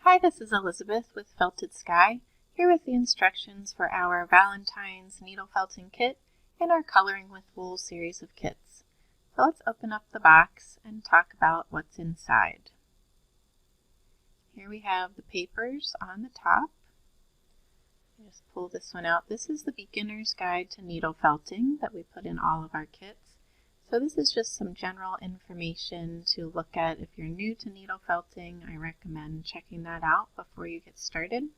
Hi, this is Elizabeth with Felted Sky, here with the instructions for our Valentine's needle felting kit and our Coloring with Wool series of kits. So let's open up the box and talk about what's inside. Here we have the papers on the top. Just pull this one out. This is the Beginner's Guide to Needle Felting that we put in all of our kits. So this is just some general information to look at. If you're new to needle felting, I recommend checking that out before you get started.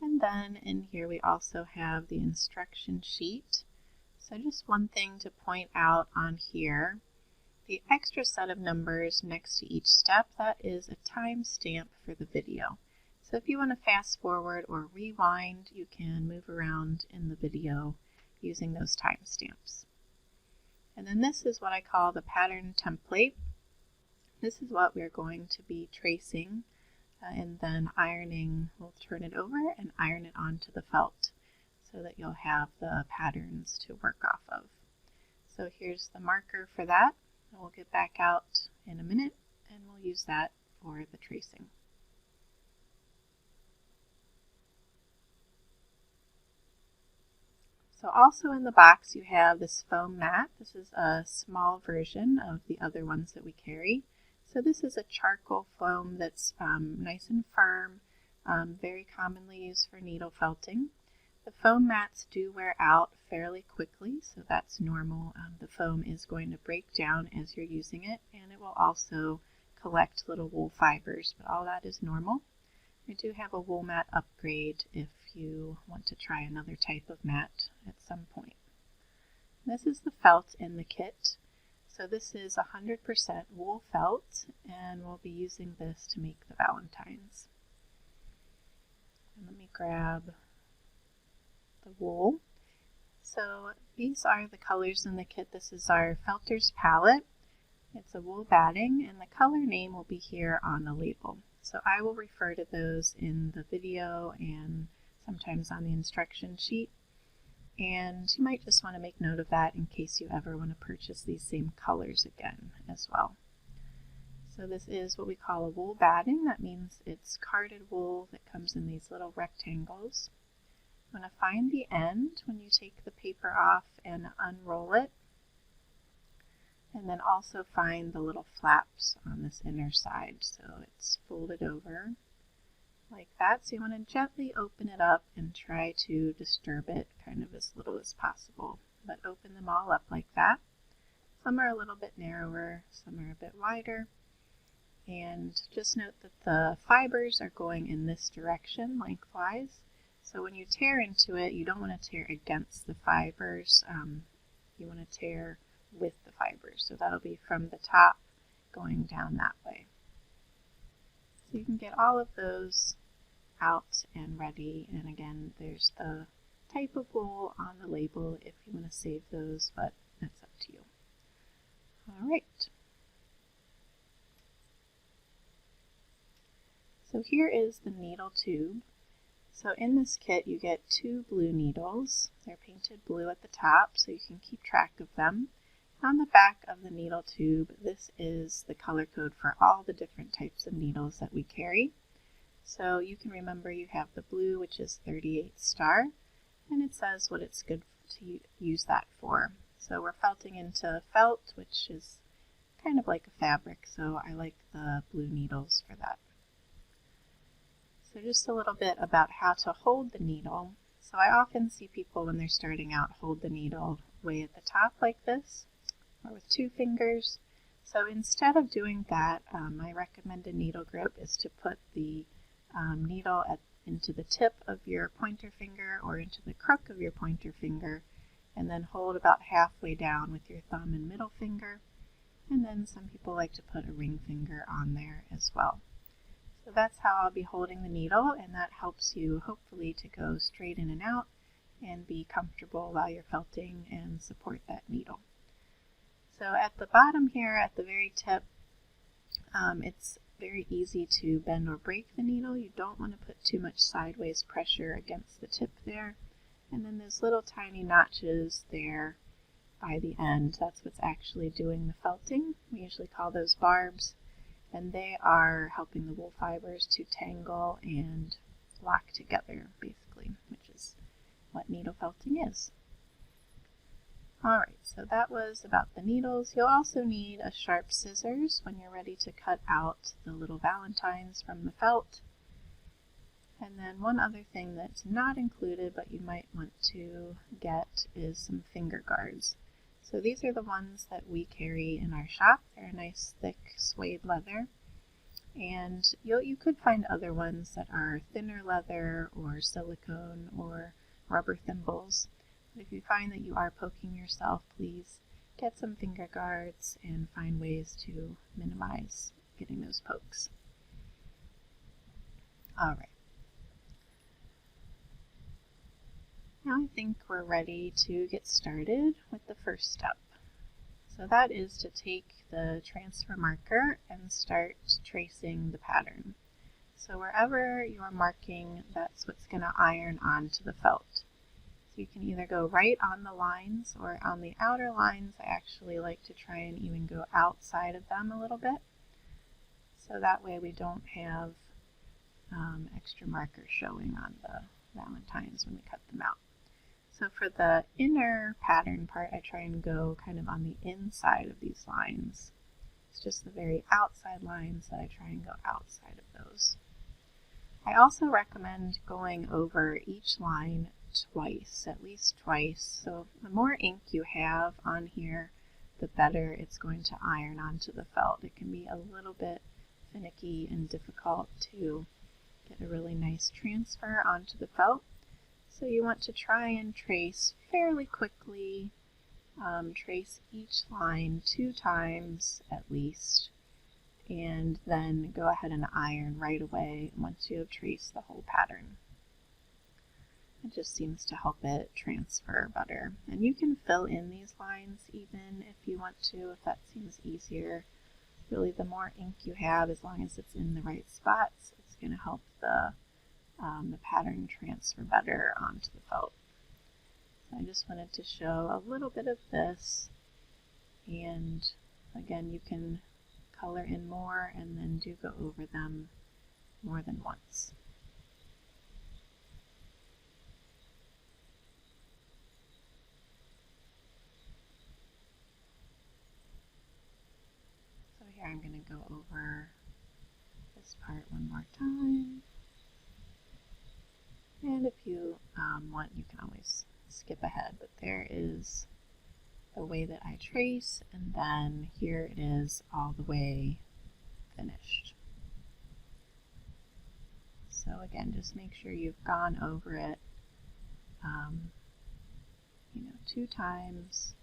And then in here we also have the instruction sheet. So just one thing to point out on here, the extra set of numbers next to each step, that is a time stamp for the video. So if you want to fast forward or rewind, you can move around in the video using those time stamps. And then this is what I call the pattern template. This is what we're going to be tracing and then ironing. We'll turn it over and iron it onto the felt so that you'll have the patterns to work off of. So here's the marker for that. We'll get back out in a minute and we'll use that for the tracing. So also in the box you have this foam mat. This is a small version of the other ones that we carry. So this is a charcoal foam that's nice and firm, very commonly used for needle felting. The foam mats do wear out fairly quickly, so that's normal. The foam is going to break down as you're using it, and it will also collect little wool fibers, but all that is normal. I do have a wool mat upgrade if you want to try another type of mat at some point. This is the felt in the kit. So this is 100% wool felt, and we'll be using this to make the Valentines. And let me grab the wool. So these are the colors in the kit. This is our Felter's palette. It's a wool batting, and the color name will be here on the label. So I will refer to those in the video and sometimes on the instruction sheet. And you might just want to make note of that in case you ever want to purchase these same colors again as well. So this is what we call a wool batting. That means it's carded wool that comes in these little rectangles. You want to find the end when you take the paper off and unroll it. And then also find the little flaps on this inner side. So it's folded over like that. So you want to gently open it up and try to disturb it kind of as little as possible. But open them all up like that. Some are a little bit narrower, some are a bit wider. And just note that the fibers are going in this direction lengthwise. So when you tear into it, you don't want to tear against the fibers. You want to tear with the fibers. So that'll be from the top going down that way. So you can get all of those out and ready. And again, there's the type of wool on the label if you want to save those, but that's up to you. All right. So here is the needle tube. So in this kit you get 2 blue needles. They're painted blue at the top so you can keep track of them. On the back of the needle tube, this is the color code for all the different types of needles that we carry. So you can remember you have the blue, which is 38 star, and it says what it's good to use that for. So we're felting into felt, which is kind of like a fabric, so I like the blue needles for that. So just a little bit about how to hold the needle. So I often see people when they're starting out hold the needle way at the top like this, or with 2 fingers. So instead of doing that, my recommended needle grip is to put the needle into the tip of your pointer finger or into the crook of your pointer finger, and then hold about halfway down with your thumb and middle finger. And then some people like to put a ring finger on there as well. So that's how I'll be holding the needle, and that helps you hopefully to go straight in and out and be comfortable while you're felting and support that needle. So at the bottom here, at the very tip, it's very easy to bend or break the needle. You don't want to put too much sideways pressure against the tip there. And then there's little tiny notches there by the end. That's what's actually doing the felting. We usually call those barbs. and they are helping the wool fibers to tangle and lock together, basically, which is what needle felting is. Alright, so that was about the needles. You'll also need a sharp scissors when you're ready to cut out the little valentines from the felt. And then one other thing that's not included but you might want to get is some finger guards. So these are the ones that we carry in our shop. They're a nice thick suede leather. And you could find other ones that are thinner leather or silicone or rubber thimbles. But if you find that you are poking yourself, please get some finger guards and find ways to minimize getting those pokes. Alright. Now I think we're ready to get started with the first step. So that is to take the transfer marker and start tracing the pattern. So wherever you're marking, that's what's going to iron onto the felt. So you can either go right on the lines or on the outer lines. I actually like to try and even go outside of them a little bit. So that way we don't have extra markers showing on the valentines when we cut them out. So for the inner pattern part, I try and go kind of on the inside of these lines. It's just the very outside lines that I try and go outside of those. I also recommend going over each line twice, at least twice. So the more ink you have on here, the better it's going to iron onto the felt. It can be a little bit finicky and difficult to get a really nice transfer onto the felt. So you want to try and trace fairly quickly, trace each line 2 times at least, and then go ahead and iron right away once you have traced the whole pattern. It just seems to help it transfer better. And you can fill in these lines even if you want to, if that seems easier. Really, the more ink you have, as long as it's in the right spots, it's going to help the pattern transfer better onto the felt. So I just wanted to show a little bit of this, and again you can color in more and then do go over them more than once. So here I'm going to go over this part one more time. And if you want, you can always skip ahead, but there is the way that I trace, and then here it is all the way finished. So again, just make sure you've gone over it 2 times.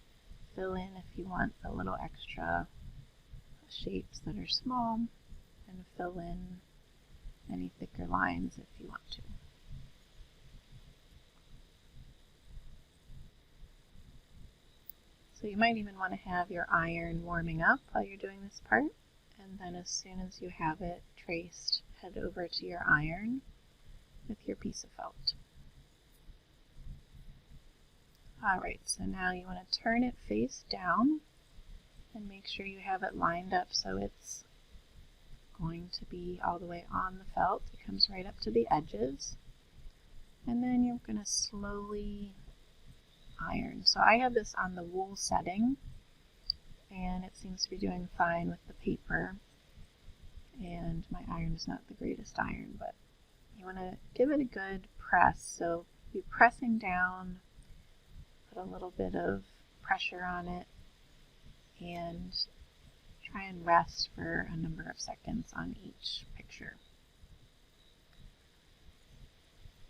Fill in if you want a little extra shapes that are small, and fill in any thicker lines if you want to. So you might even want to have your iron warming up while you're doing this part, and then as soon as you have it traced, head over to your iron with your piece of felt. Alright, so now you want to turn it face down and make sure you have it lined up so it's going to be all the way on the felt. It comes right up to the edges, and then you're going to slowly iron. So I have this on the wool setting, and it seems to be doing fine with the paper, and my iron is not the greatest iron, but you want to give it a good press. So you're pressing down, put a little bit of pressure on it, and try and rest for a number of seconds on each picture.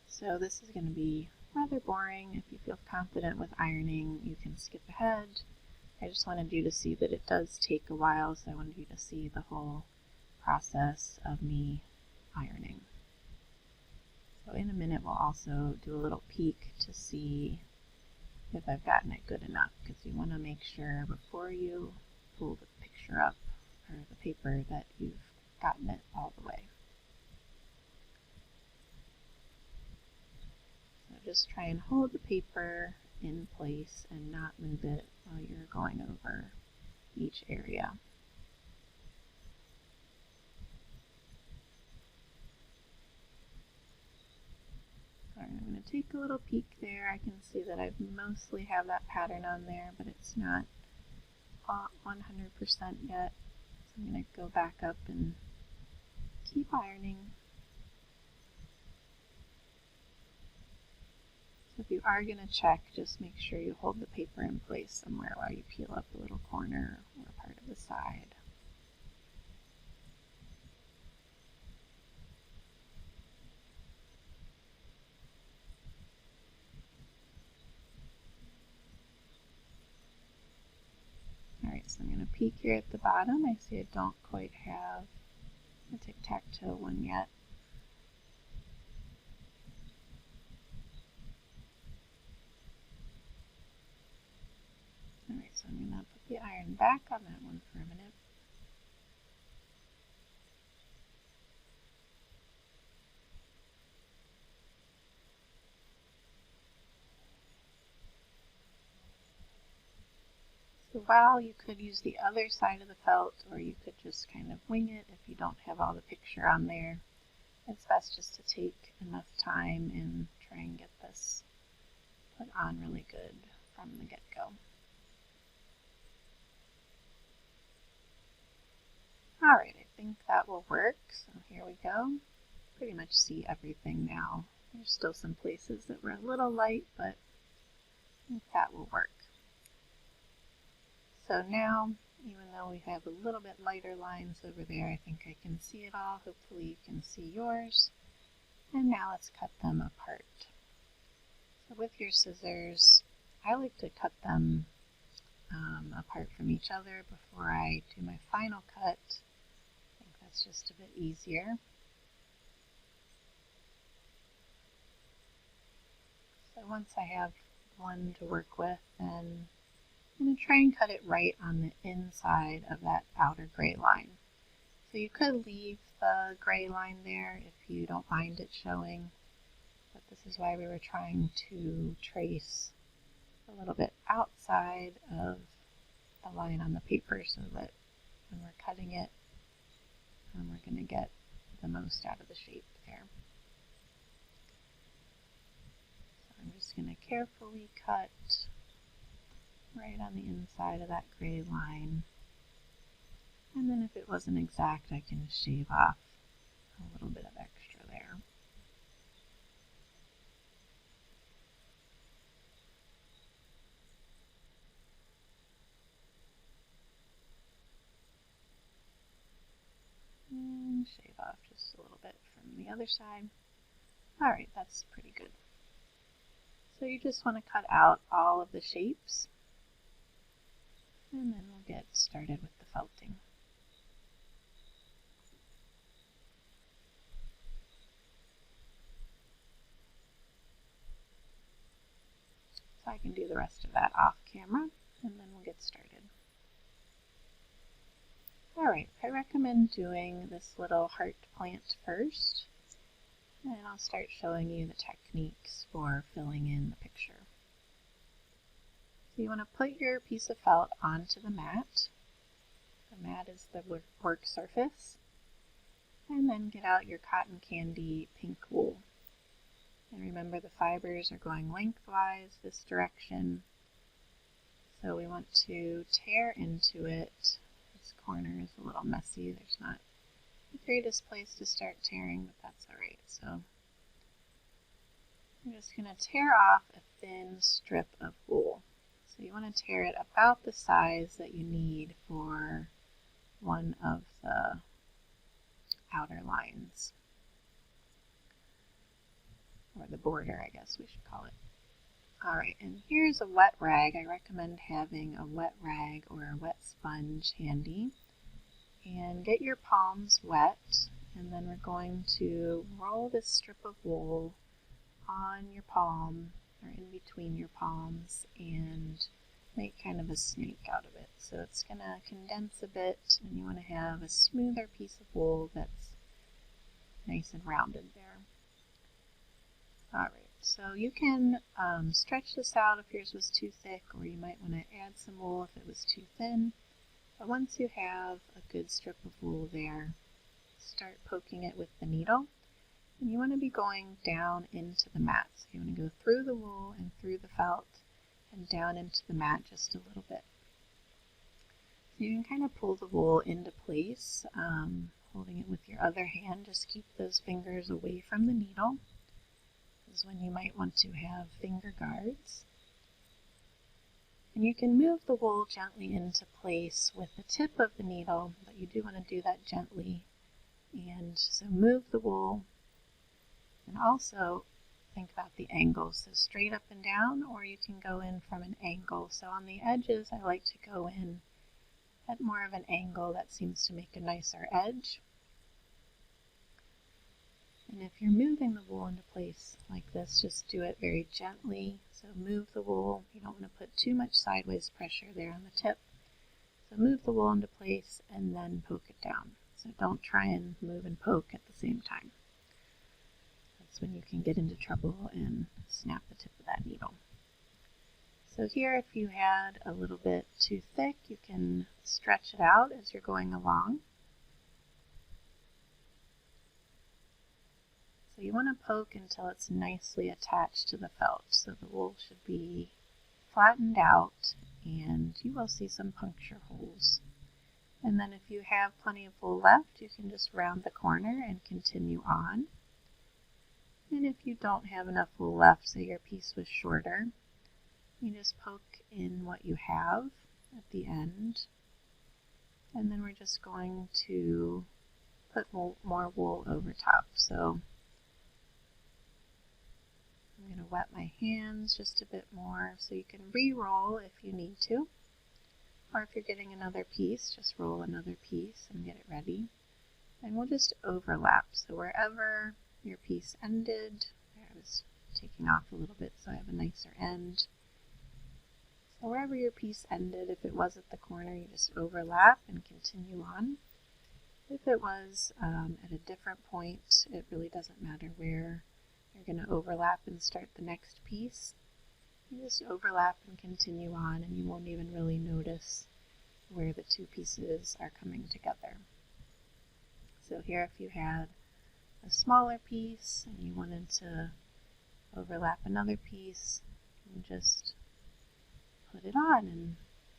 So this is going to be rather boring. If you feel confident with ironing, you can skip ahead. I just wanted you to see that it does take a while, so I wanted you to see the whole process of me ironing. So in a minute we'll also do a little peek to see if I've gotten it good enough, because you want to make sure before you pull the picture up or the paper that you've gotten it all the way. Just try and hold the paper in place and not move it while you're going over each area. take a little peek there. I can see that I mostly have that pattern on there, but it's not 100% yet. So I'm going to go back up and keep ironing. So if you are going to check, just make sure you hold the paper in place somewhere while you peel up a little corner or part of the side. Alright, so I'm going to peek here at the bottom. I see I don't quite have a tic-tac-toe one yet. Alright, so I'm going to put the iron back on that one for a minute. So while you could use the other side of the felt, or you could just kind of wing it if you don't have all the picture on there, it's best just to take enough time and try and get this put on really good from the get-go. Alright, I think that will work, so here we go. Pretty much see everything now. There's still some places that were a little light, but I think that will work. So now, even though we have a little bit lighter lines over there, I think I can see it all. Hopefully you can see yours. And now let's cut them apart. So with your scissors, I like to cut them apart from each other before I do my final cut. I think that's just a bit easier. So once I have one to work with, then I'm going to try and cut it right on the inside of that outer gray line. So you could leave the gray line there if you don't mind it showing, but this is why we were trying to trace a little bit outside of the line on the paper so that when we're cutting it, we're going to get the most out of the shape there. So I'm just going to carefully cut right on the inside of that gray line. And then if it wasn't exact, I can shave off a little bit of extra there. And shave off just a little bit from the other side. Alright, that's pretty good. So you just want to cut out all of the shapes, and then we'll get started with the felting. So I can do the rest of that off camera, and then we'll get started. Alright, I recommend doing this little heart plant first, and I'll start showing you the techniques for filling in the picture. So you want to put your piece of felt onto the mat. The mat is the work surface. And then get out your cotton candy pink wool. And remember, the fibers are going lengthwise this direction. So we want to tear into it. This corner is a little messy. There's not the greatest place to start tearing, but that's alright. So I'm just going to tear off a thin strip of wool. So you want to tear it about the size that you need for one of the outer lines, or the border, I guess we should call it. Alright, and here's a wet rag. I recommend having a wet rag or a wet sponge handy. And get your palms wet, and then we're going to roll this strip of wool on your palm, or in between your palms, and make kind of a snake out of it. So it's going to condense a bit, and you want to have a smoother piece of wool that's nice and rounded there. Alright, so you can stretch this out if yours was too thick, or you might want to add some wool if it was too thin. But once you have a good strip of wool there, start poking it with the needle. And you want to be going down into the mat. So you want to go through the wool and through the felt and down into the mat just a little bit. So you can kind of pull the wool into place, holding it with your other hand. Just keep those fingers away from the needle. This is when you might want to have finger guards. And you can move the wool gently into place with the tip of the needle, but you do want to do that gently. And so move the wool, and also think about the angle. So straight up and down, or you can go in from an angle. So on the edges, I like to go in at more of an angle. That seems to make a nicer edge. And if you're moving the wool into place like this, just do it very gently. So move the wool. You don't want to put too much sideways pressure there on the tip. So move the wool into place and then poke it down. So don't try and move and poke at the same time. That's when you can get into trouble and snap the tip of that needle. So here, if you had a little bit too thick, you can stretch it out as you're going along. So you want to poke until it's nicely attached to the felt. So the wool should be flattened out and you will see some puncture holes. And then if you have plenty of wool left, you can just round the corner and continue on. And if you don't have enough wool left, say your piece was shorter, you just poke in what you have at the end. And then we're just going to put more wool over top. So I'm going to wet my hands just a bit more, so you can re-roll if you need to. Or if you're getting another piece, just roll another piece and get it ready. And we'll just overlap. So wherever your piece ended, there, I was taking off a little bit so I have a nicer end. So wherever your piece ended, if it was at the corner, you just overlap and continue on. If it was at a different point, it really doesn't matter where you're going to overlap and start the next piece. You just overlap and continue on, and you won't even really notice where the two pieces are coming together. So here, if you had a smaller piece and you wanted to overlap another piece, you can just put it on and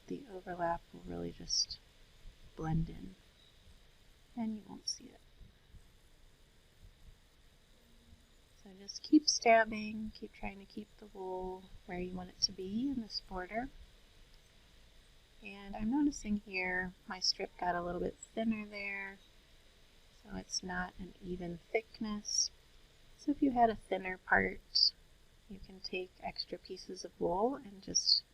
the overlap will really just blend in and you won't see it. So just keep stabbing, keep trying to keep the wool where you want it to be in this border. And I'm noticing here my strip got a little bit thinner there, so it's not an even thickness. So if you had a thinner part, you can take extra pieces of wool and just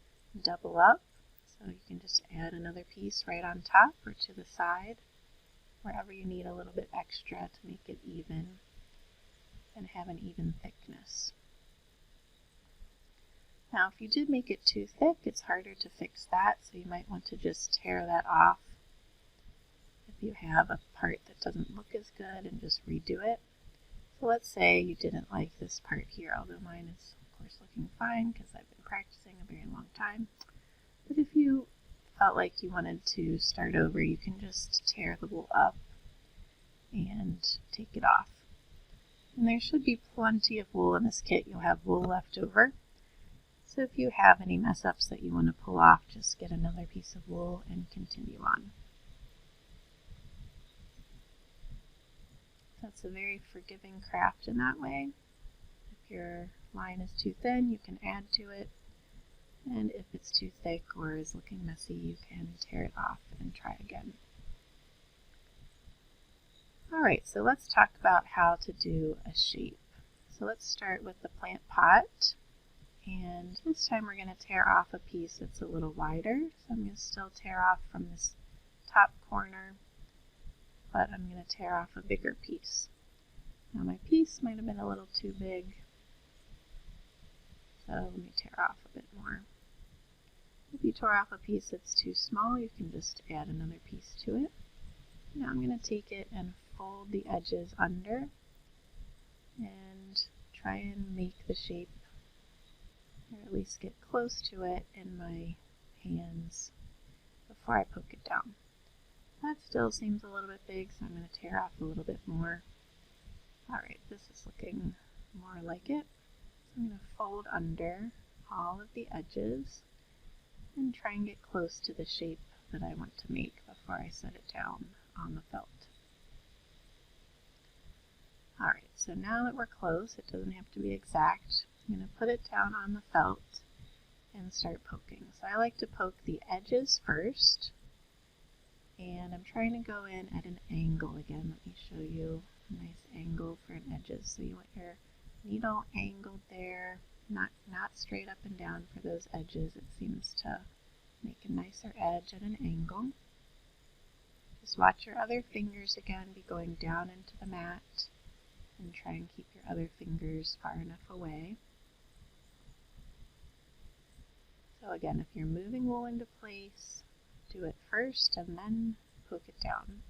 double up. So you can just add another piece right on top or to the side, wherever you need a little bit extra to make it even and have an even thickness. Now if you did make it too thick, it's harder to fix that, so you might want to just tear that off if you have a part that doesn't look as good, and just redo it. So let's say you didn't like this part here, although mine is of course looking fine because I've been practicing a very long time. But if you felt like you wanted to start over, you can just tear the wool up and take it off. And there should be plenty of wool in this kit. You'll have wool left over. So if you have any mess ups that you want to pull off, just get another piece of wool and continue on. That's a very forgiving craft in that way. If your line is too thin, you can add to it. And if it's too thick or is looking messy, you can tear it off and try again. Alright, so let's talk about how to do a shape. So let's start with the plant pot. And this time we're going to tear off a piece that's a little wider. So I'm going to still tear off from this top corner, but I'm going to tear off a bigger piece. Now my piece might have been a little too big, so let me tear off a bit more. If you tore off a piece that's too small, you can just add another piece to it. Now I'm going to take it and fold the edges under and try and make the shape, or at least get close to it in my hands before I poke it down. That still seems a little bit big, so I'm going to tear off a little bit more. Alright, this is looking more like it. So I'm going to fold under all of the edges and try and get close to the shape that I want to make before I set it down on the felt. Alright, so now that we're close, it doesn't have to be exact. I'm going to put it down on the felt and start poking. So I like to poke the edges first, and I'm trying to go in at an angle again. Let me show you a nice angle for an edges. So you want your needle angled there, not straight up and down for those edges. It seems to make a nicer edge at an angle. Just watch your other fingers again be going down into the mat, and try and keep your other fingers far enough away. So again, if you're moving wool into place, do it first and then poke it down.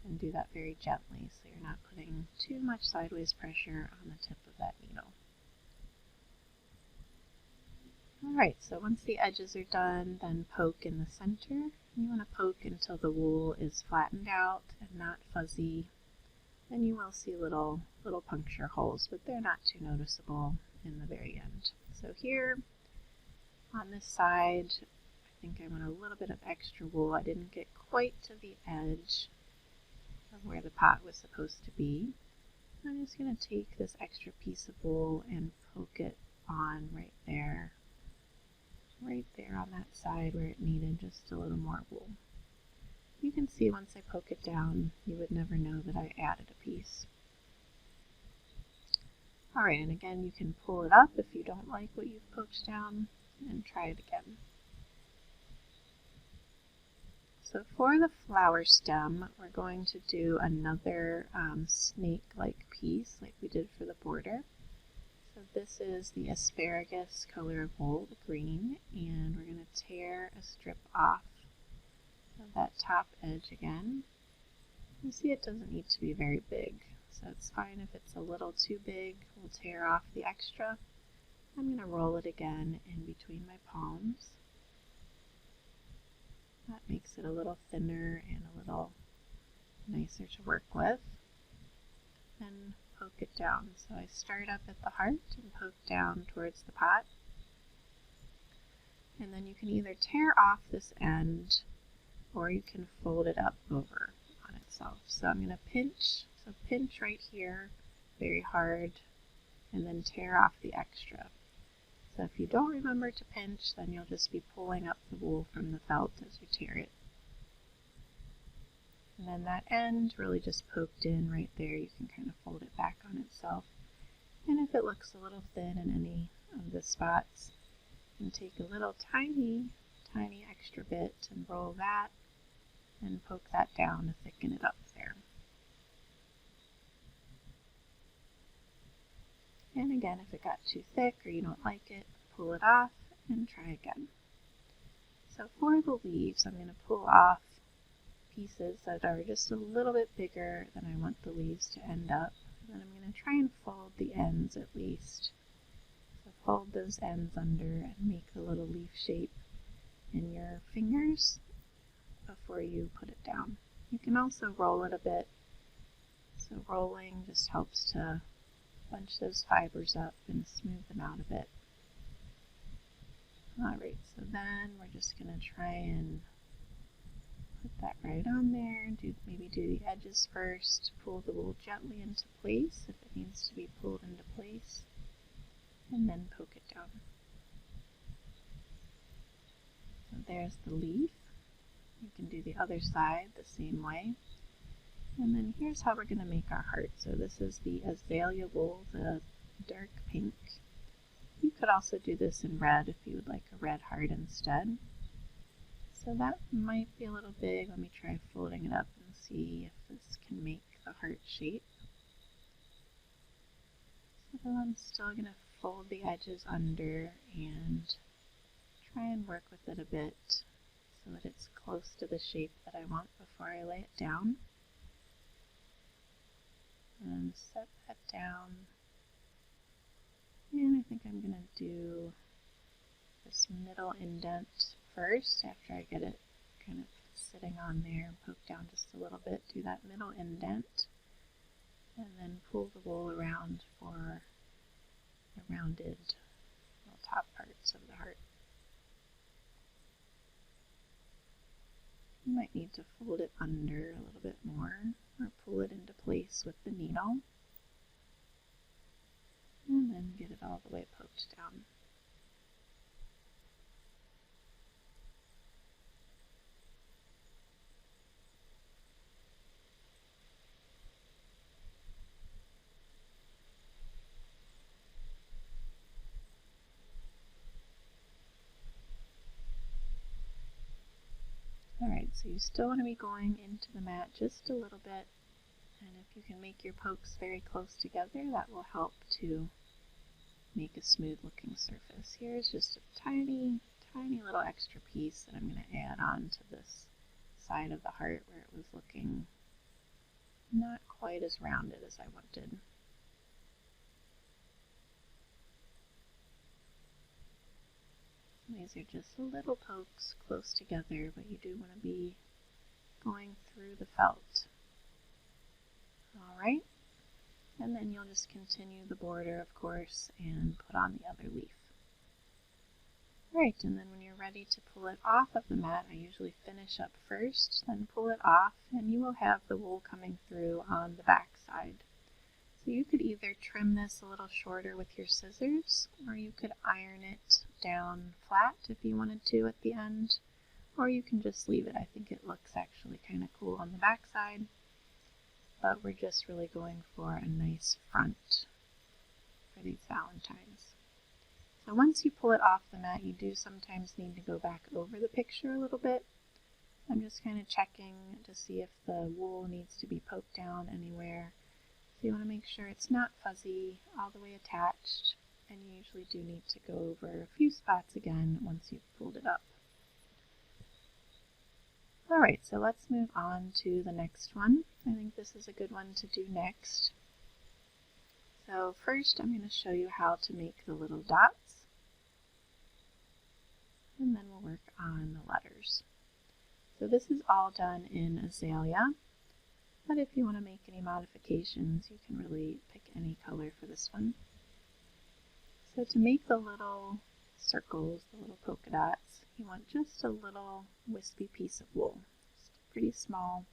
And do that very gently so you're not putting too much sideways pressure on the tip of that needle. Alright, so once the edges are done, then poke in the center. You want to poke until the wool is flattened out and not fuzzy. And you will see little puncture holes, but they're not too noticeable in the very end. So here on this side, I think I want a little bit of extra wool. I didn't get quite to the edge of where the pot was supposed to be. I'm just going to take this extra piece of wool and poke it on right there on that side where it needed just a little more wool. You can see once I poke it down, you would never know that I added a piece. Alright, and again, you can pull it up if you don't like what you've poked down, and try it again. So for the flower stem, we're going to do another snake-like piece like we did for the border. So this is the asparagus color of wool, the green, and we're going to tear a strip off of that top edge again. You see it doesn't need to be very big, so it's fine if it's a little too big. We'll tear off the extra. I'm going to roll it again in between my palms. That makes it a little thinner and a little nicer to work with. Then poke it down. So I start up at the heart and poke down towards the pot. And then you can either tear off this end or you can fold it up over on itself. So I'm going to pinch right here very hard and then tear off the extra. So if you don't remember to pinch, then you'll just be pulling up the wool from the felt as you tear it. And then that end really just poked in right there. You can kind of fold it back on itself. And if it looks a little thin in any of the spots, you can take a little tiny extra bit and roll that and poke that down to thicken it up there. And again, if it got too thick or you don't like it, pull it off and try again. So for the leaves, I'm going to pull off pieces that are just a little bit bigger than I want the leaves to end up. And then I'm going to try and fold the ends at least. So fold those ends under and make the little leaf shape in your fingers before you put it down. You can also roll it a bit. So rolling just helps to bunch those fibers up and smooth them out a bit. Alright, so then we're just going to try and put that right on there. Maybe do the edges first. Pull the wool gently into place if it needs to be pulled into place. And then poke it down. So there's the leaf. You can do the other side the same way. And then here's how we're going to make our heart. So this is the azalea wool, the dark pink. You could also do this in red if you would like a red heart instead. So that might be a little big. Let me try folding it up and see if this can make the heart shape. So I'm still going to fold the edges under and try and work with it a bit so that it's close to the shape that I want before I lay it down. And set that down. And I think I'm going to do this middle indent first after I get it kind of sitting on there and poke down just a little bit. Do that middle indent and then pull rounded little top parts of the heart. You might need to fold it under a little bit more or pull it into place with the needle. And then get it all the way poked down. Alright, so you still want to be going into the mat just a little bit, and if you can make your pokes very close together, that will help to make a smooth looking surface. Here's just a tiny little extra piece that I'm going to add on to this side of the heart where it was looking not quite as rounded as I wanted. These are just little pokes close together, but you do want to be going through the felt. Alright, and then you'll just continue the border, of course, and put on the other leaf. Alright, and then when you're ready to pull it off of the mat, I usually finish up first, then pull it off, and you will have the wool coming through on the back side. So you could either trim this a little shorter with your scissors, or you could iron it down flat if you wanted to at the end, or you can just leave it. I think it looks actually kind of cool on the back side, but we're just really going for a nice front for these Valentines. So once you pull it off the mat, you do sometimes need to go back over the picture a little bit. I'm just kind of checking to see if the wool needs to be poked down anywhere. So you want to make sure it's not fuzzy, all the way attached, and you usually do need to go over a few spots again once you've pulled it up. Alright, so let's move on to the next one. I think this is a good one to do next. So first I'm going to show you how to make the little dots, and then we'll work on the letters. So this is all done in Azalea. But if you want to make any modifications, you can really pick any color for this one. So to make the little circles, the little polka dots, you want just a little wispy piece of wool. Just pretty small.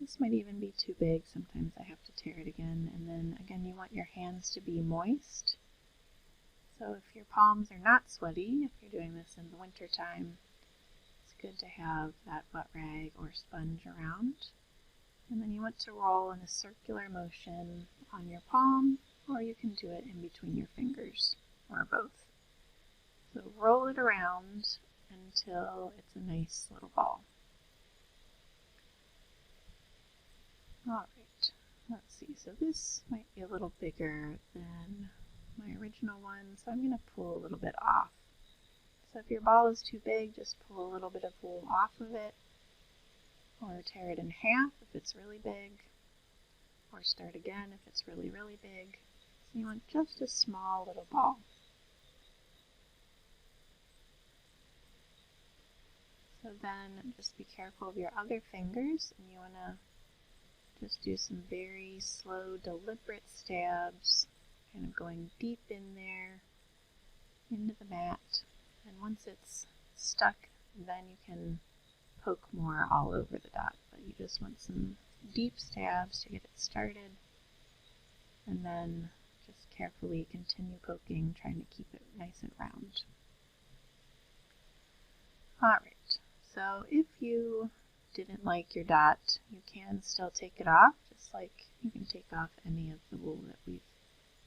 This might even be too big. Sometimes I have to tear it again. And then again, you want your hands to be moist. So if your palms are not sweaty, if you're doing this in the winter time, it's good to have that wet rag or sponge around. And then you want to roll in a circular motion on your palm, or you can do it in between your fingers, or both. So roll it around until it's a nice little ball. Alright, let's see, so this might be a little bigger than my original one, so I'm going to pull a little bit off. So if your ball is too big, just pull a little bit of wool off of it, or tear it in half if it's really big, or start again if it's really, really big. So you want just a small little ball. So then just be careful of your other fingers, and you want to just do some very slow, deliberate stabs, kind of going deep in there, into the mat. And once it's stuck, then you can poke more all over the dot, but you just want some deep stabs to get it started, and then just carefully continue poking, trying to keep it nice and round. Alright, so if you didn't like your dot, you can still take it off, just like you can take off any of the wool that we've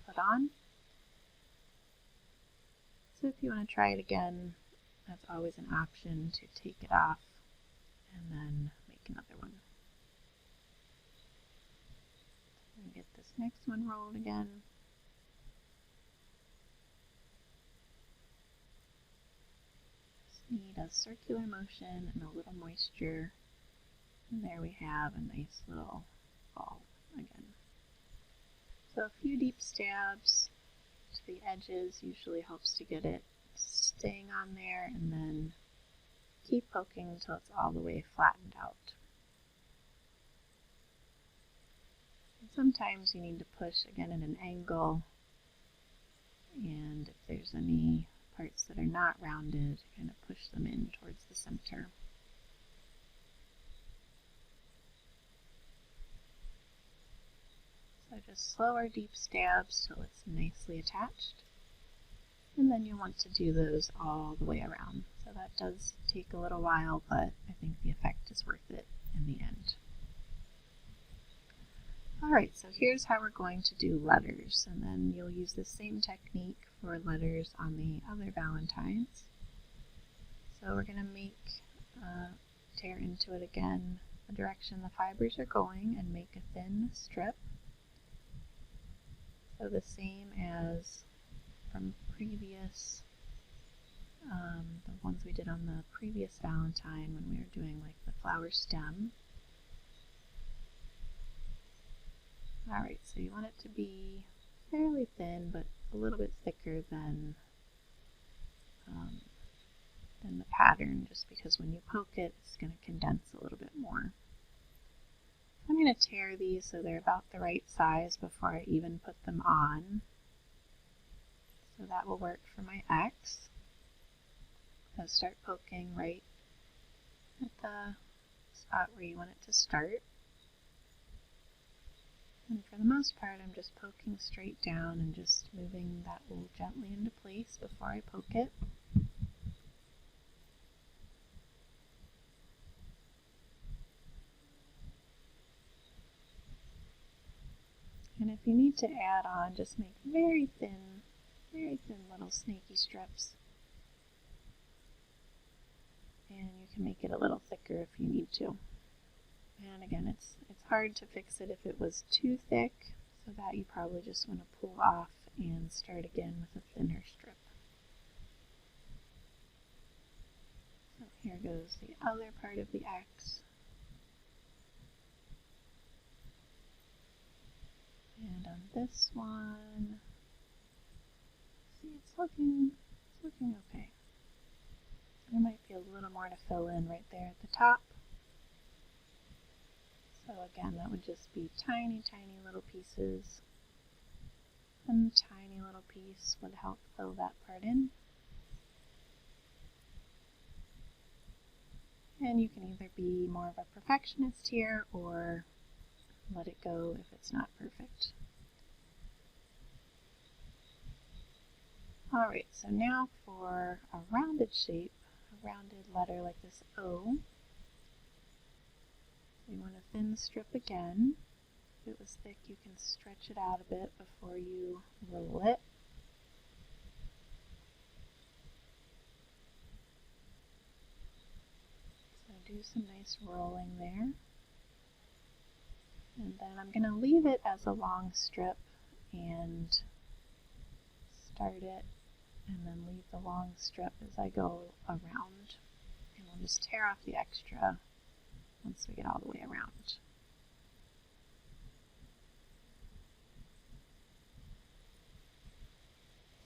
put on. So if you want to try it again, that's always an option to take it off and then make another one. And get this next one rolled again. Just need a circular motion and a little moisture, and there we have a nice little ball again. So a few deep stabs to the edges usually helps to get it staying on there, and then keep poking until it's all the way flattened out. And sometimes you need to push again at an angle and if there's any parts that are not rounded, kind of push them in towards the center. So just slower, deep stabs till it's nicely attached. And then you'll want to do those all the way around. So that does take a little while, but I think the effect is worth it in the end. Alright, so here's how we're going to do letters, and then you'll use the same technique for letters on the other Valentines. So we're going to tear into it again the direction the fibers are going and make a thin strip. So the same as from previous, the ones we did on the previous Valentine when we were doing like the flower stem. Alright, so you want it to be fairly thin, but a little bit thicker than the pattern, just because when you poke it, it's going to condense a little bit more. I'm going to tear these so they're about the right size before I even put them on. So that will work for my X. So start poking right at the spot where you want it to start. And for the most part, I'm just poking straight down and just moving that wool gently into place before I poke it. And if you need to add on, just make very thin little snaky strips. And you can make it a little thicker if you need to. And again, it's hard to fix it if it was too thick, so that you probably just want to pull off and start again with a thinner strip. So here goes the other part of the X. And on this one, see, it's looking okay. There might be a little more to fill in right there at the top. So again, that would just be tiny little pieces. And a tiny little piece would help fill that part in. And you can either be more of a perfectionist here or let it go if it's not perfect. Alright, so now for a rounded shape, a rounded letter like this O. You want a thin strip again. If it was thick, you can stretch it out a bit before you roll it. So do some nice rolling there. And then I'm going to leave it as a long strip and start it, and then leave the long strip as I go around. And we'll just tear off the extra once we get all the way around.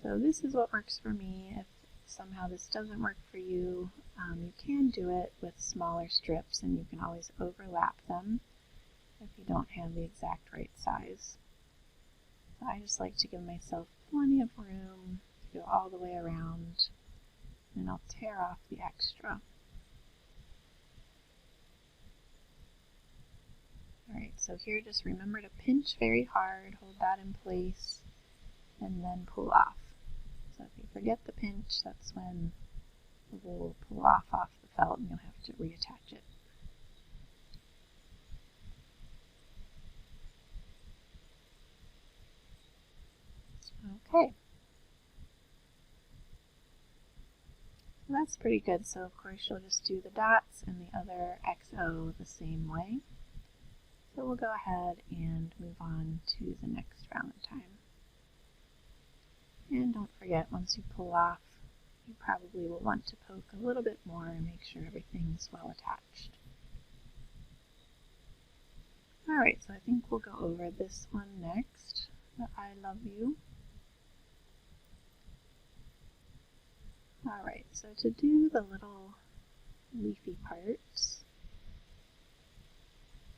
So this is what works for me. If somehow this doesn't work for you, you can do it with smaller strips, and you can always overlap them if you don't have the exact right size. So I just like to give myself plenty of room to go all the way around, and I'll tear off the extra. Alright, so here just remember to pinch very hard, hold that in place, and then pull off. So if you forget the pinch, that's when the wool will pull off the felt and you'll have to reattach it. Okay. So that's pretty good. So of course you'll just do the dots and the other XO the same way. So we'll go ahead and move on to the next Valentine. And don't forget, once you pull off, you probably will want to poke a little bit more and make sure everything's well attached. Alright, so I think we'll go over this one next, the I Love You. Alright, so to do the little leafy parts,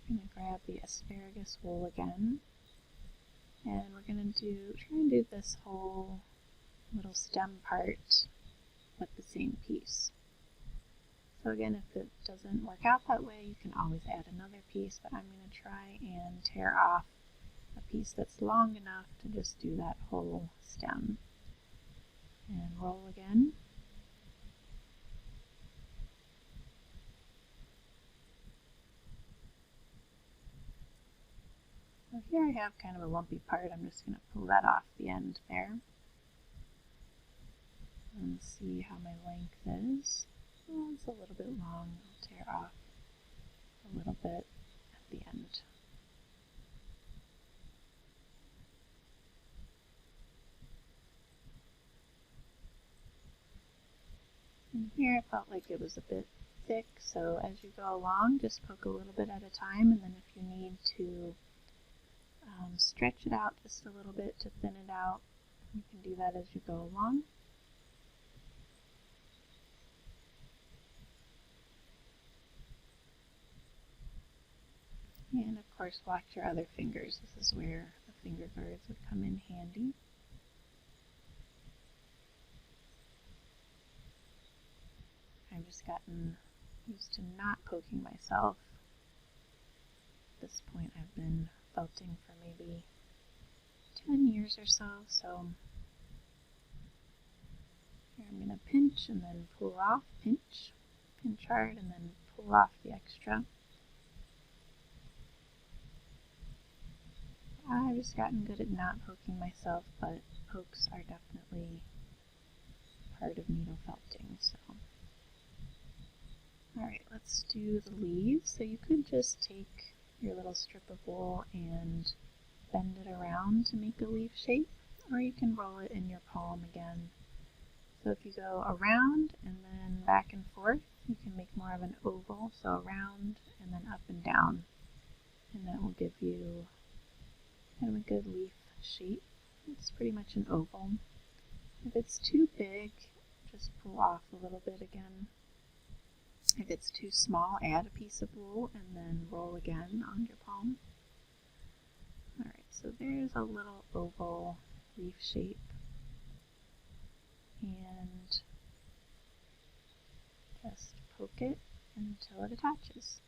I'm going to grab the asparagus wool again, and we're going to try and do this whole little stem part with the same piece. So again, if it doesn't work out that way, you can always add another piece, but I'm going to try and tear off a piece that's long enough to just do that whole stem. And roll again. So here I have kind of a lumpy part. I'm just going to pull that off the end there. And see how my length is. Oh, it's a little bit long. I'll tear off a little bit at the end. And here I felt like it was a bit thick, so as you go along, just poke a little bit at a time, and then if you need to stretch it out just a little bit to thin it out, you can do that as you go along. And of course, watch your other fingers. This is where the finger guards would come in handy. I've just gotten used to not poking myself. At this point, I've been felting for maybe 10 years or so, so here I'm going to pinch and then pull off, pinch hard, and then pull off the extra. I've just gotten good at not poking myself, but pokes are definitely part of needle felting. So, alright, let's do the leaves. So you could just take your little strip of wool and bend it around to make a leaf shape, or you can roll it in your palm again. So if you go around and then back and forth, you can make more of an oval, so around and then up and down, and that will give you kind of a good leaf shape. It's pretty much an oval. If it's too big, just pull off a little bit again. If it's too small, add a piece of wool and then roll again on your palm. Alright, so there's a little oval leaf shape. And just poke it until it attaches.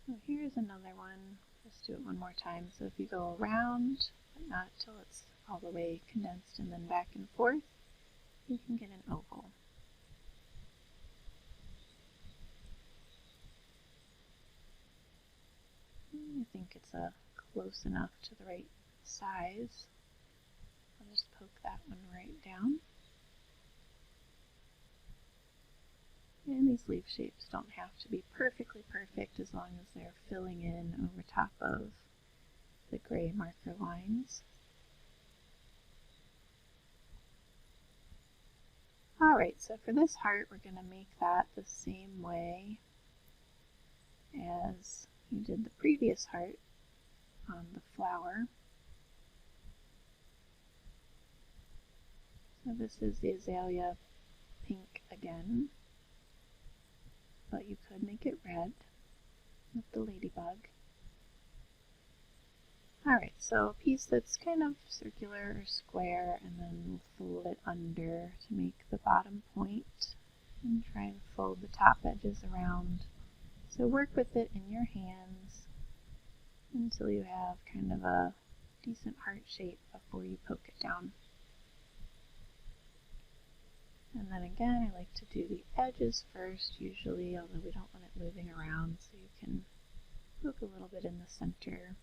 So here's another one. Just do it one more time. So if you go around, but not till it's all the way condensed, and then back and forth, you can get an oval. I think it's close enough to the right size. I'll just poke that one right down. And these leaf shapes don't have to be perfectly perfect as long as they're filling in over top of the gray marker lines. Alright, so for this heart, we're going to make that the same way as you did the previous heart on the flower. So this is the azalea pink again, but you could make it red with the ladybug. Alright, so a piece that's kind of circular or square, and then fold it under to make the bottom point, and try and fold the top edges around. So work with it in your hands until you have kind of a decent heart shape before you poke it down. And then again, I like to do the edges first usually, although we don't want it moving around, so you can poke a little bit in the center.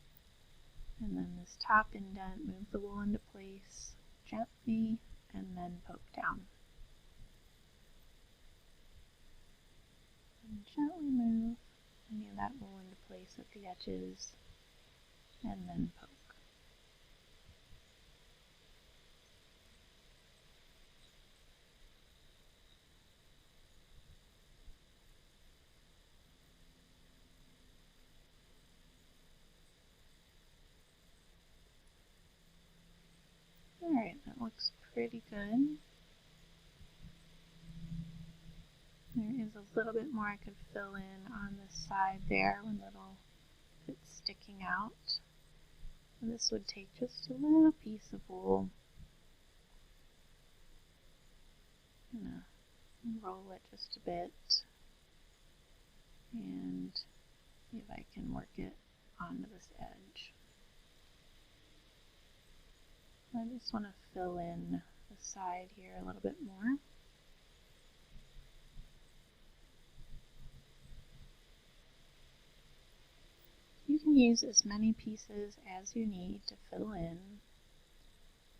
And then this top indent, move the wool into place gently, and then poke down. And gently move any of that wool into place at the edges, and then poke. Alright, that looks pretty good. There is a a little bit more I could fill in on the side there, one little bit sticking out. And this would take just a little piece of wool. I'm gonna roll it just a bit and see if I can work it onto this edge. I just want to fill in the side here a little bit more. You can use as many pieces as you need to fill in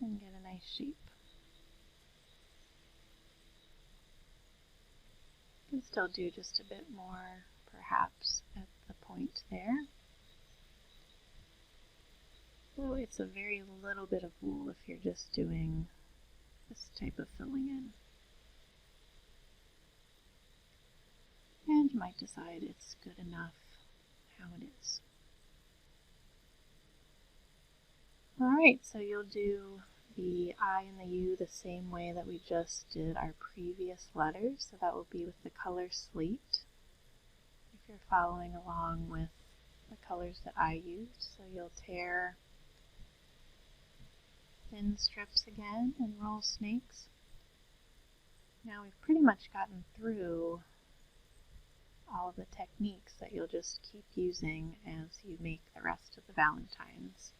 and get a nice shape. You can still do just a bit more, perhaps, at the point there. So it's a very little bit of wool if you're just doing this type of filling in. And you might decide it's good enough how it is. Alright, so you'll do the I and the U the same way that we just did our previous letters. So that will be with the color Slate, if you're following along with the colors that I used. So you'll tear thin strips again and roll snakes. Now we've pretty much gotten through all of the techniques that you'll just keep using as you make the rest of the Valentines.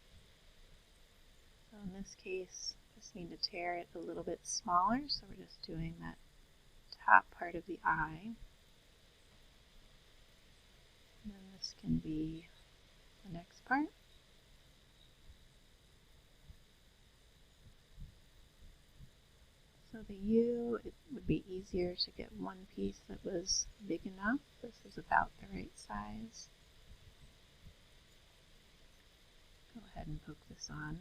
So in this case, just need to tear it a little bit smaller, so we're just doing that top part of the eye. And then this can be the next part. So the U, it would be easier to get one piece that was big enough. This is about the right size. Go ahead and poke this on.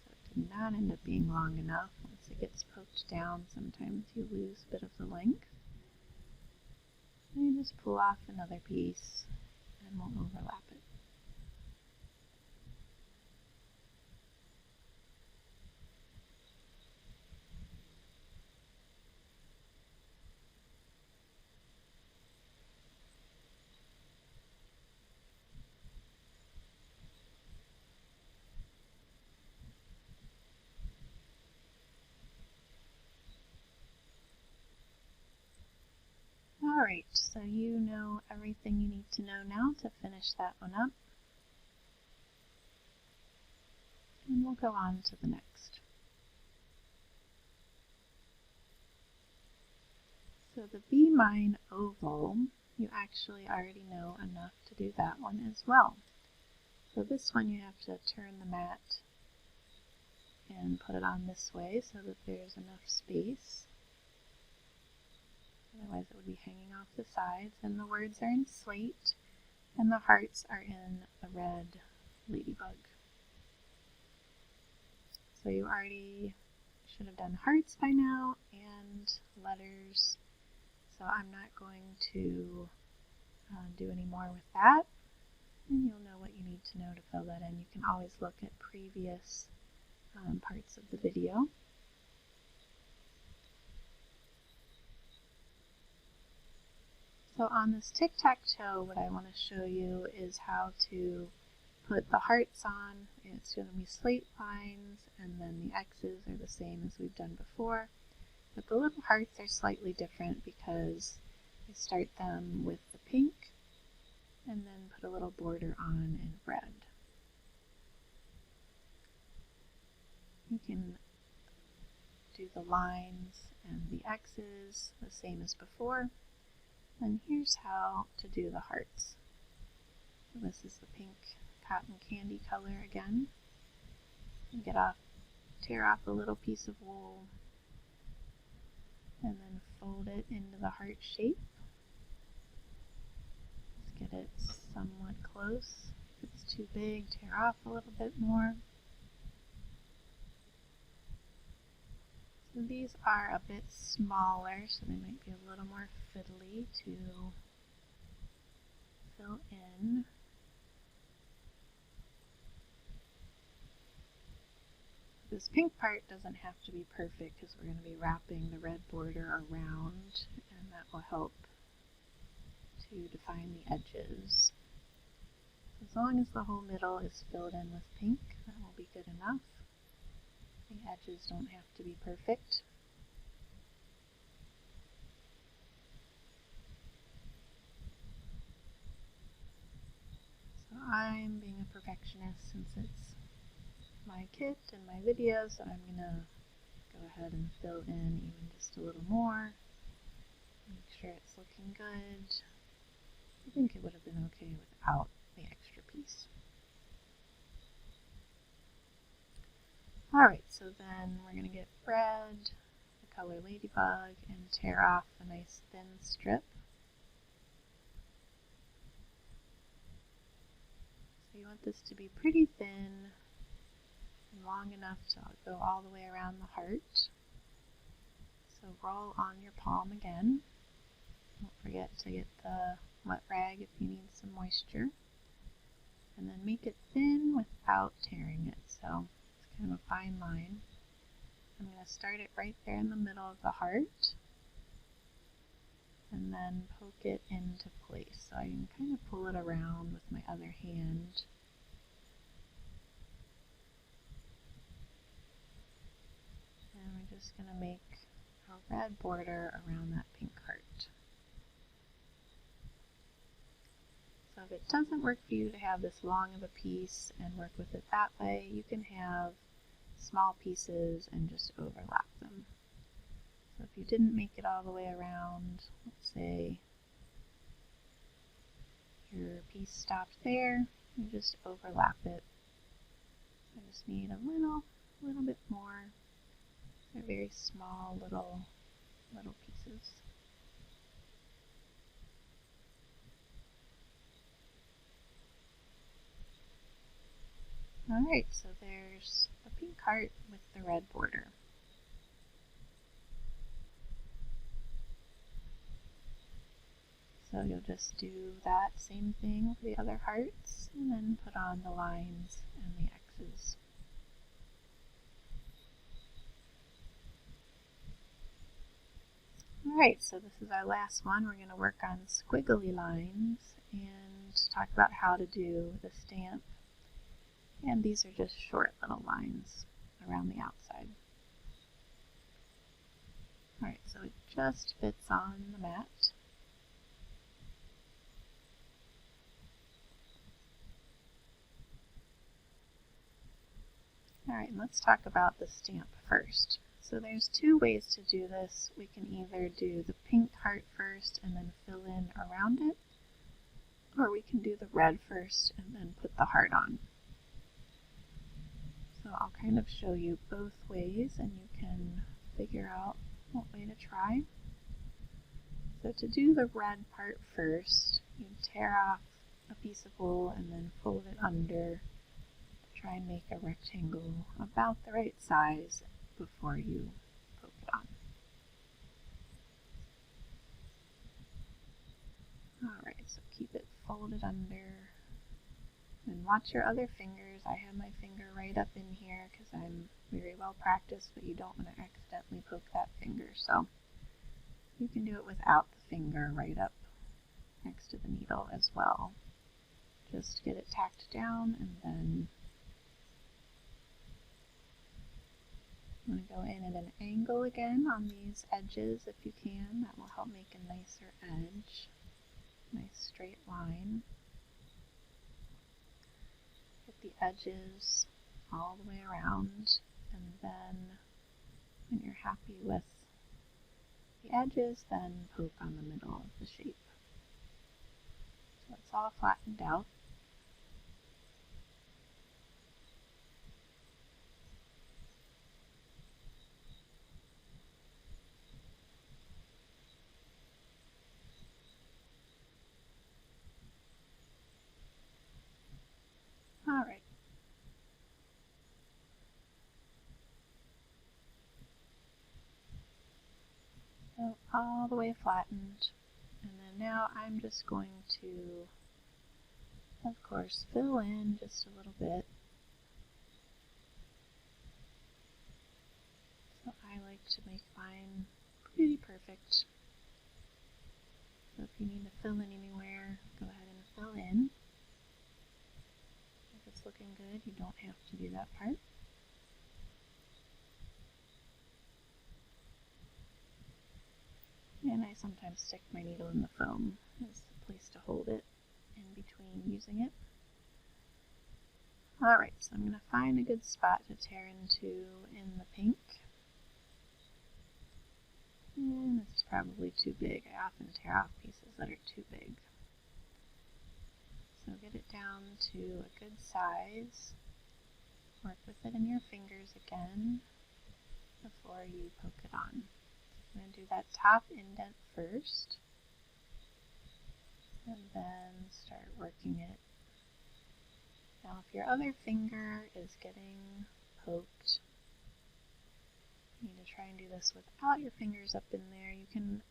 So it did not end up being long enough. Once it gets poked down, sometimes you lose a bit of the length. And you just pull off another piece and we'll overlap it. Alright, so you know everything you need to know now to finish that one up. And we'll go on to the next. So the Be Mine oval, you actually already know enough to do that one as well. So this one you have to turn the mat and put it on this way so that there's enough space. Otherwise it would be hanging off the sides, and the words are in slate and the hearts are in the red ladybug. So you already should have done hearts by now and letters, so I'm not going to do any more with that, and you'll know what you need to know to fill that in. You can always look at previous parts of the video. So on this tic-tac-toe, what I want to show you is how to put the hearts on. It's going to be slate lines, and then the X's are the same as we've done before. But the little hearts are slightly different because I start them with the pink and then put a little border on in red. You can do the lines and the X's the same as before. And here's how to do the hearts. So this is the pink cotton candy color again. And tear off a little piece of wool and then fold it into the heart shape. Let's get it somewhat close. If it's too big, tear off a little bit more. So these are a bit smaller, so they might be a little more fiddly to fill in. This pink part doesn't have to be perfect because we're going to be wrapping the red border around, and that will help to define the edges. As long as the whole middle is filled in with pink, that will be good enough. The edges don't have to be perfect. So I'm being a perfectionist since it's my kit and my video, so I'm going to go ahead and fill in even just a little more. Make sure it's looking good. I think it would have been okay without the extra piece. Alright, so then we're going to get red, the color Ladybug, and tear off a nice thin strip. So you want this to be pretty thin and long enough to go all the way around the heart. So roll on your palm again. Don't forget to get the wet rag if you need some moisture. And then make it thin without tearing it. So it's kind of a fine line. I'm going to start it right there in the middle of the heart. And then poke it into place. So I can kind of pull it around with my other hand. And we're just going to make a red border around that pink heart. So if it doesn't work for you to have this long of a piece and work with it that way, you can have small pieces and just overlap them. So if you didn't make it all the way around, let's say your piece stopped there, you just overlap it. I just need a little bit more. They're very small little pieces. Alright, so there's the pink heart with the red border. So you'll just do that same thing with the other hearts, and then put on the lines and the X's. Alright, so this is our last one. We're going to work on squiggly lines and talk about how to do the stamp. And these are just short little lines around the outside. Alright, so it just fits on the mat. Alright, let's talk about the stamp first. So there's two ways to do this. We can either do the pink heart first and then fill in around it, or we can do the red first and then put the heart on. So I'll kind of show you both ways and you can figure out what way to try. So to do the red part first, you tear off a piece of wool and then fold it under. Try and make a rectangle about the right size before you poke it on. Alright, so keep it folded under. And watch your other fingers. I have my finger right up in here because I'm very well practiced, but you don't want to accidentally poke that finger. So you can do it without the finger right up next to the needle as well. Just get it tacked down and then I'm going to go in at an angle again on these edges if you can. That will help make a nicer edge. Nice straight line. Get the edges all the way around, and then when you're happy with the edges, then poke on the middle of the shape. So it's all flattened out. Alright. So all the way flattened. And then now I'm just going to, of course, fill in just a little bit. to make mine pretty perfect. So if you need to fill in anywhere, go ahead and fill in. If it's looking good, you don't have to do that part. And I sometimes stick my needle in the foam as a place to hold it in between using it. Alright, so I'm going to find a good spot to tear into in the pink. And this is probably too big. I often tear off pieces that are too big. So get it down to a good size. Work with it in your fingers again before you poke it on. I'm going to do that top indent first, and then start working it. Now if your other finger is getting poked, you need to try and do this without your fingers up in there. You can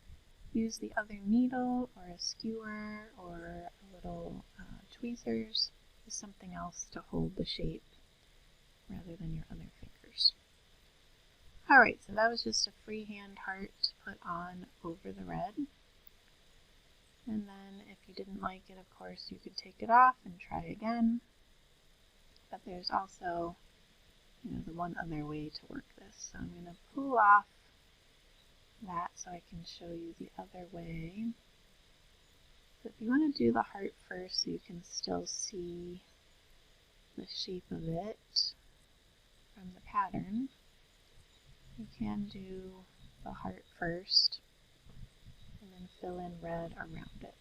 use the other needle or a skewer or a little tweezers, just something else to hold the shape rather than your other fingers. Alright, so that was just a freehand heart to put on over the red. And then if you didn't like it, of course, you could take it off and try again. But there's also, the one other way to work this. So I'm going to pull off that so I can show you the other way. So if you want to do the heart first so you can still see the shape of it from the pattern, you can do the heart first and then fill in red around it.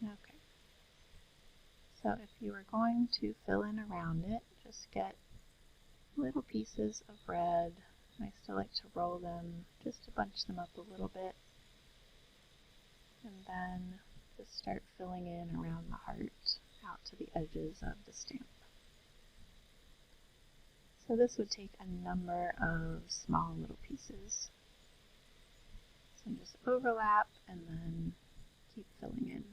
Okay, so if you are going to fill in around it, just get little pieces of red. I still like to roll them just to bunch them up a little bit, and then just start filling in around the heart out to the edges of the stamp. So this would take a number of small little pieces. So just overlap and then keep filling in.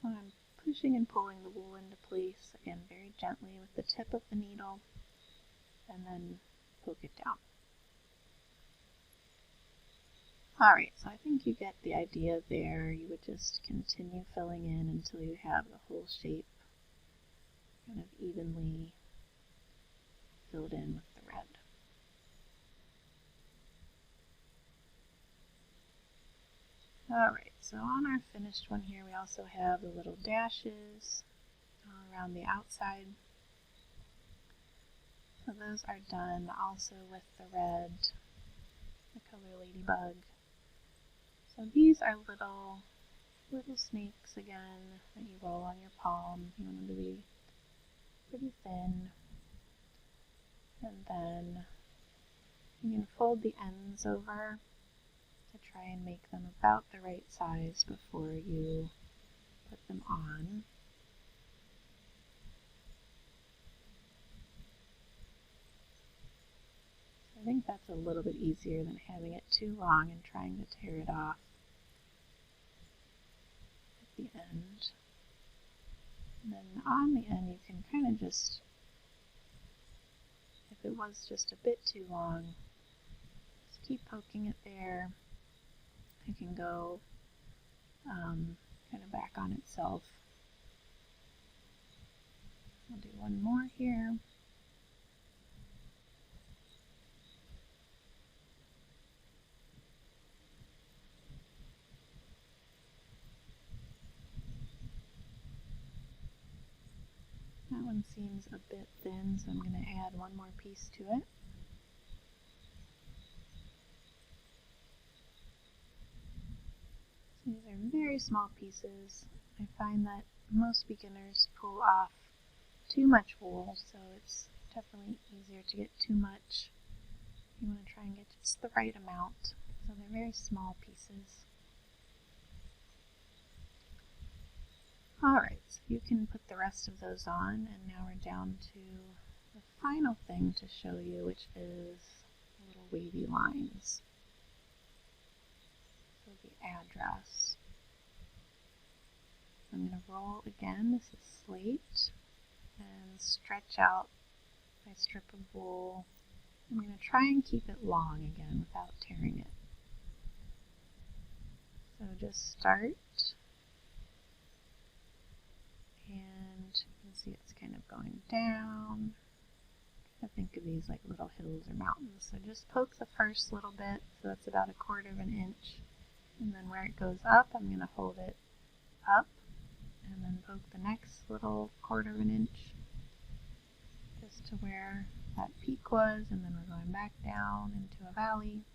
So I'm pushing and pulling the wool into place, again very gently with the tip of the needle, and then poke it down. Alright, so I think you get the idea there. You would just continue filling in until you have the whole shape kind of evenly filled in with the red. Alright, so on our finished one here we also have the little dashes all around the outside. So those are done also with the red, the color Ladybug. So these are little snakes again that you roll on your palm. You want them to be pretty thin. And then you can fold the ends over to try and make them about the right size before you put them on. So I think that's a little bit easier than having it too long and trying to tear it off at the end. And then on the end you can kind of just, if it was just a bit too long, just keep poking it there. It can go kind of back on itself. I'll do one more here. That one seems a bit thin, so I'm going to add one more piece to it. So these are very small pieces. I find that most beginners pull off too much wool, so it's definitely easier to get too much. You want to try and get just the right amount. So they're very small pieces. Alright, so you can put the rest of those on, and now we're down to the final thing to show you, which is little wavy lines. So the address. I'm going to roll again, this is slate, and stretch out my strip of wool. I'm going to try and keep it long again without tearing it. So just start, and you can see it's kind of going down. I think of these like little hills or mountains. So just poke the first little bit, so that's about 1/4 of an inch. And then where it goes up, I'm going to hold it up, and then poke the next little 1/4 of an inch, just to where that peak was, and then we're going back down into a valley.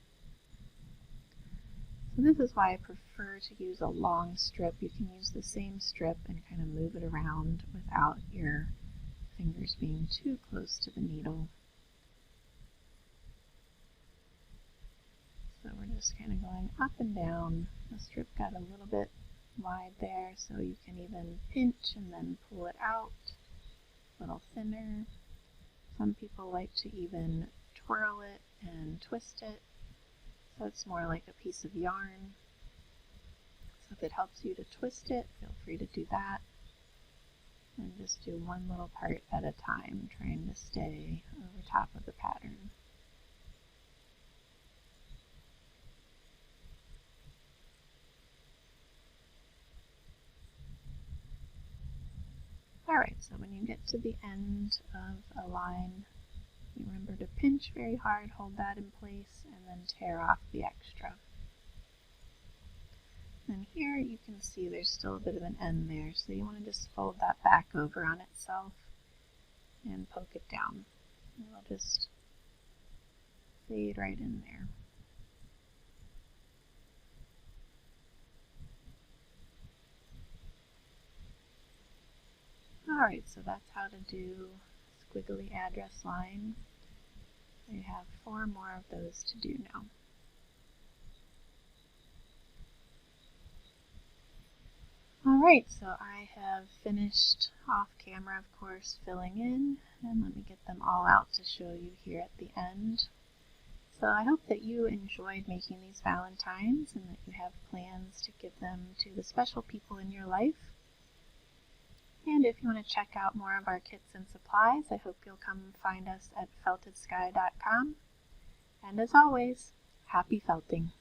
So this is why I prefer to use a long strip. You can use the same strip and kind of move it around without your fingers being too close to the needle. So we're just kind of going up and down. The strip got a little bit wide there, so you can even pinch and then pull it out a little thinner. Some people like to even twirl it and twist it, so it's more like a piece of yarn. So if it helps you to twist it, feel free to do that. And just do one little part at a time, trying to stay over top of the pattern. Alright, so when you get to the end of a line, you remember to pinch very hard, hold that in place, and then tear off the extra. And here you can see there's still a bit of an end there, so you want to just fold that back over on itself and poke it down. And it'll just fade right in there. Alright, so that's how to do a squiggly address line. We have 4 more of those to do now. Alright, so I have finished off camera, of course, filling in, and let me get them all out to show you here at the end. So I hope that you enjoyed making these Valentines and that you have plans to give them to the special people in your life. And if you want to check out more of our kits and supplies, I hope you'll come find us at feltedsky.com. And as always, happy felting!